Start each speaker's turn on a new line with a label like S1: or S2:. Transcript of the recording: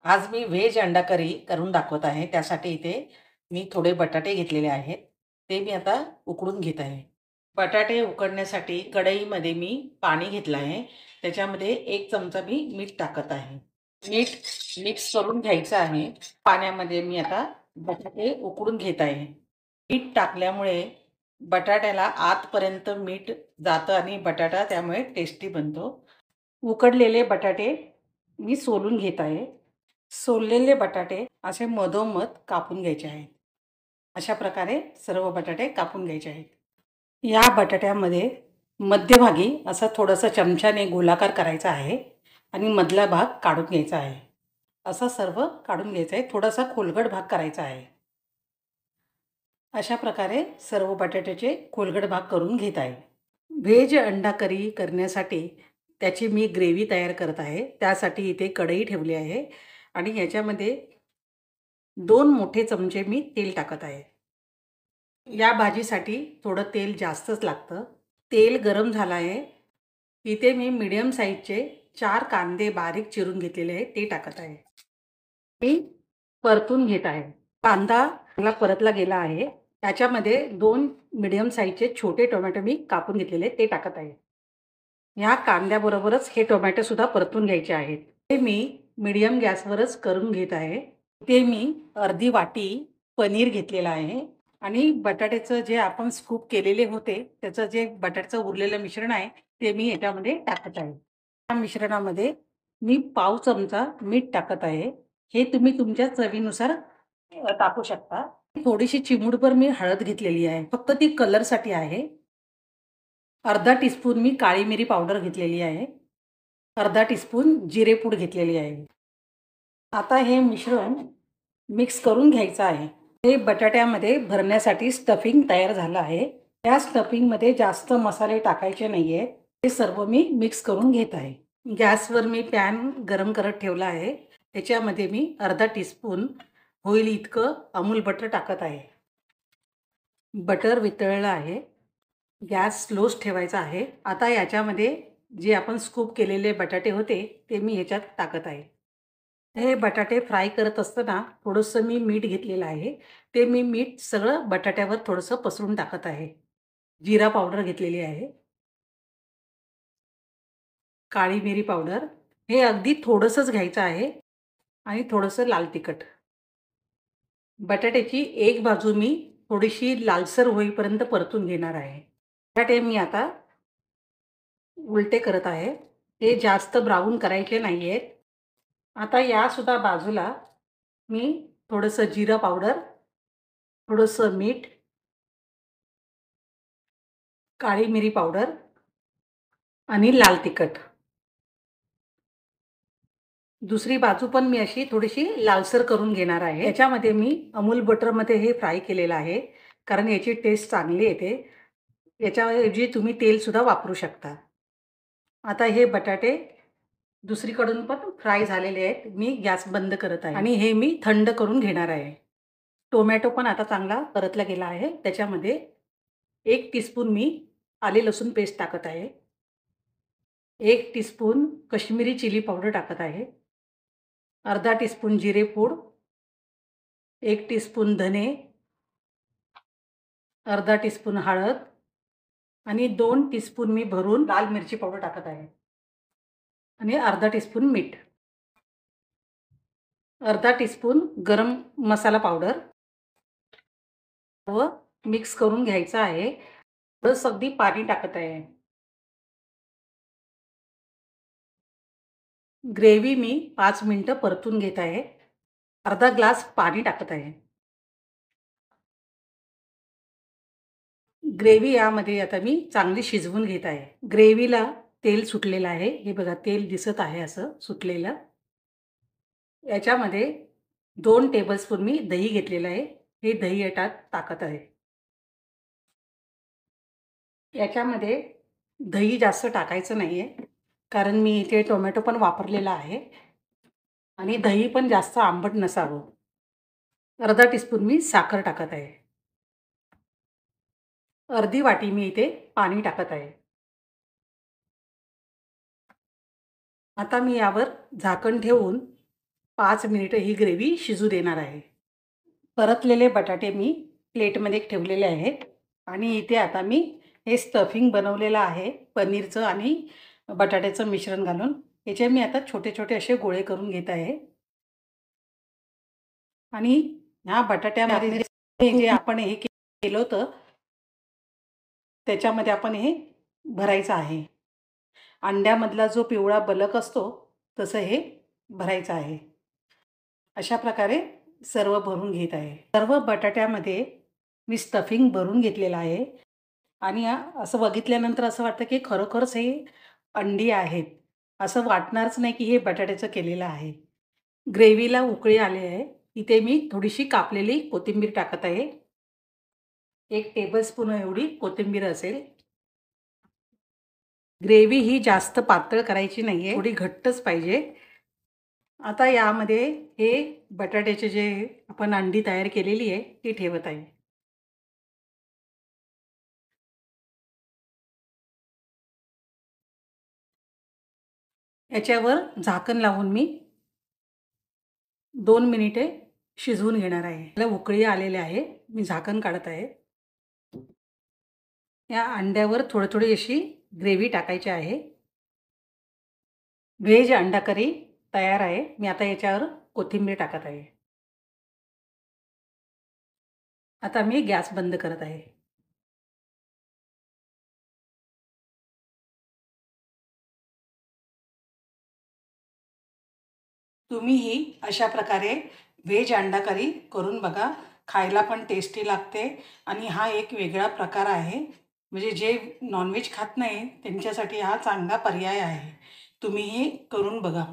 S1: आज मी व्हेज अंडा करी करून दाखवत आहे. त्यासाठी इथे मी थोडे बटाटे घेतलेले आहेत. ते मी आता उकडून घेत आहे. बटाटे उकडण्यासाठी कढईमध्ये मी पाणी घेतलं आहे. त्याच्यामध्ये 1 चमचा मी मीठ टाकत आहे. मीठ मिक्स करून घ्यायचं आहे. पाण्यामध्ये मी आता बटाटे उकडून घेत आहे. मीठ टाकल्यामुळे बटाट्याला आतपर्यंत मीठ जातं आणि बटाटा त्यामुळे टेस्टी बनतो. उकडलेले बटाटे मी सोलून घेत आहे. सोललेले बटाटे असे मधोमध कापून घ्यायचे आहेत. अशा प्रकारे सर्व बटाटे कापून घ्यायचे आहेत. या बटाट्यामध्ये मध्यभागी असं थोडंसं चमच्याने गोलाकार करायचा आहे आणि मधला भाग काढून घ्यायचा आहे. असं सर्व काढून घ्यायचं आहे. थोडासा खोलगट भाग करायचा आहे. अशा प्रकारे सर्व बटाट्याचे खोलगट भाग करून घेत आहे. व्हेज अंडा करी करण्यासाठी त्याची मी ग्रेव्ही तयार करत आहे. त्यासाठी इथे कढई ठेवली आहे आणि याच्यामध्ये 2 मोठे चमचे मी तेल टाकत आहे. या भाजीसाठी थोडं तेल जास्तच लागतं. तेल गरम झालं आहे. इथे मी मीडियम साईजचे 4 कांदे बारीक चिरून घेतलेले आहेत ते टाकत आहे. मी परतून घेत आहे. कांदा चांगला परतला गेला आहे. त्याच्यामध्ये 2 मीडियम साईजचे छोटे टोमॅटो मी कापून घेतलेले ते टाकत आहे. ह्या कांद्याबरोबरच हे टोमॅटोसुद्धा परतून घ्यायचे आहेत. ते मी मीडियम गॅसवरच करून घेत आहे. ते मी अर्धी वाटी पनीर घेतलेलं आहे आणि बटाट्याचं जे आपण स्कूप केलेले होते, त्याचं जे बटाट्याचं उरलेलं मिश्रण आहे, ते मी ह्याच्यामध्ये टाकत आहे. त्या मिश्रणामध्ये मी पाव चमचा मीठ टाकत आहे. हे तुम्ही तुमच्या चवीनुसार टाकू शकता. थोडीशी चिमूटभर मी हळद घेतलेली आहे. फक्त ती कलरसाठी आहे. अर्धा टीस्पून मी काळी मिरी पावडर घेतलेली आहे. अर्धा टीस्पून जिरेपूड घेतलेली आहे. आता हे मिश्रण मिक्स करून घ्यायचं आहे. हे बटाट्यामध्ये भरण्यासाठी स्टफिंग तयार झालं आहे. या स्टफिंगमध्ये जास्त मसाले टाकायचे नाही आहेत. हे सर्व मी मिक्स करून घेत आहे. गॅसवर मी पॅन गरम करत ठेवला आहे. त्याच्यामध्ये मी अर्धा टीस्पून होईल इतकं अमूल बटर टाकत आहे. बटर वितळलं आहे. गॅस स्लोच ठेवायचा आहे. आता याच्यामध्ये जे आपण स्कूप केलेले बटाटे होते ते मी ह्याच्यात टाकत आहे. हे बटाटे फ्राय करत असताना थोडंसं मी मीठ घेतलेलं आहे. ते मी मीठ सगळं बटाट्यावर थोडंसं पसरून टाकत आहे. जिरा पावडर घेतलेली आहे. काळी मिरी पावडर हे अगदी थोडंसंच घ्यायचं आहे आणि थोडंसं लाल तिखट. बटाट्याची एक बाजू मी थोडीशी लालसर होईपर्यंत परतून घेणार आहे. बटाटे मी आता उलटे करत आहे. ते जास्त ब्राऊन करायचे नाही आहेत. आता यासुद्धा बाजूला मी थोडंसं जिरा पावडर, थोडंसं मीठ, काळी मिरी पावडर आणि लाल तिखट. दुसरी बाजू पण मी अशी थोडीशी लालसर करून घेणार आहे. याच्यामध्ये मी अमूल बटरमध्ये हे फ्राय केलेलं आहे. कारण याची टेस्ट चांगली येते. याच्याऐवजी तुम्ही तेलसुद्धा वापरू शकता. आता हे बटाटे दुसरीकडून पण फ्राय झालेले आहेत. मी गॅस बंद करत आहे आणि हे मी थंड करून घेणार आहे. टोमॅटो पण आता चांगला परतला गेला आहे. त्याच्यामध्ये 1 टीस्पून मी आले लसूण पेस्ट टाकत आहे. 1 टीस्पून काश्मीरी चिली पावडर टाकत आहे. अर्धा टीस्पून जिरेपूड, 1 टीस्पून धने, अर्धा टीस्पून हळद आणि 2 टीस्पून मी भरून लाल मिरची पावडर टाकत आहे आणि अर्धा टीस्पून मीठ. अर्धा टीस्पून गरम मसाला पावडर व मिक्स करून घ्यायचं आहे. बस अगदी पाणी टाकत आहे. ग्रेव्ही मी 5 मिनिटं परतून घेत आहे. अर्धा ग्लास पाणी टाकत आहे. ग्रेव्ही यामध्ये आता मी चांगली शिजवून घेत आहे. ग्रेव्हीला तेल सुटलेलं आहे. हे बघा तेल दिसत आहे असं सुटलेलं. याच्यामध्ये 2 टेबलस्पून मी दही घेतलेलं आहे. हे दही याच्यात टाकत आहे. याच्यामध्ये दही जास्त टाकायचं नाही आहे. कारण मी इथे टोमॅटो पण वापरलेला आहे आणि दही पण जास्त आंबट नसावं. अर्धा टीस्पून मी साखर टाकत आहे. अर्धी वाटी मी इथे पाणी टाकत आहे. आता मी यावर झाकण ठेवून 5 मिनिटं ही ग्रेव्ही शिजू देणार आहे. परतलेले बटाटे मी प्लेटमध्ये ठेवलेले आहेत आणि इथे आता मी हे स्टफिंग बनवलेलं आहे पनीरचं आणि बटाट्याचं मिश्रण घालून. याचे मी आता छोटे-छोटे असे गोळे करून घेत आहे. आणि ह्या बटाट्यामध्ये जे आपण हे केलं होतं, त्याच्यामध्ये आपण हे भरायचं आहे. अंड्यामधला जो पिवळा बलक असतो, तसं हे भरायचं आहे. अशा प्रकारे सर्व भरून घेत आहे. सर्व बटाट्यामध्ये मी स्टफिंग भरून घेतलेलं आहे आणि असं बघितल्यानंतर असं वाटतं की खरोखरच हे अंडी आहेत. असं वाटणारच नाही की हे बटाट्याचं केलेलं आहे. ग्रेव्हीला उकळी आली आहे. इथे मी थोडीशी कापलेली कोथिंबीर टाकत आहे. 1 टेबलस्पून एवढी कोथिंबीर असेल. ग्रेव्ही ही जास्त पातळ करायची नाही आहे, थोडी घट्टच पाहिजे. आता यामध्ये हे बटाट्याचे जे आपण अंडी तयार केलेली आहे ती ठेवत आहे. याच्यावर झाकण लावून मी 2 मिनिटे शिजवून घेणार आहे. त्याला उकळी आलेली आहे. मी झाकण काढत आहे. या अंड्यावर थोडी अशी ग्रेव्ही टाकायची आहे. व्हेज अंडा करी तयार आहे. मी आता याच्यावर कोथिंबीर टाकत आहे. आता मी गॅस बंद करत आहे. तुम्हीही अशा प्रकारे व्हेज अंडा करी करून बघा. खायला पण टेस्टी लागते आणि हा एक वेगळा प्रकार आहे. म्हणजे जे नॉनव्हेज खात नाही त्यांच्यासाठी हा चांगला पर्याय आहे. तुम्हीही करून बघा.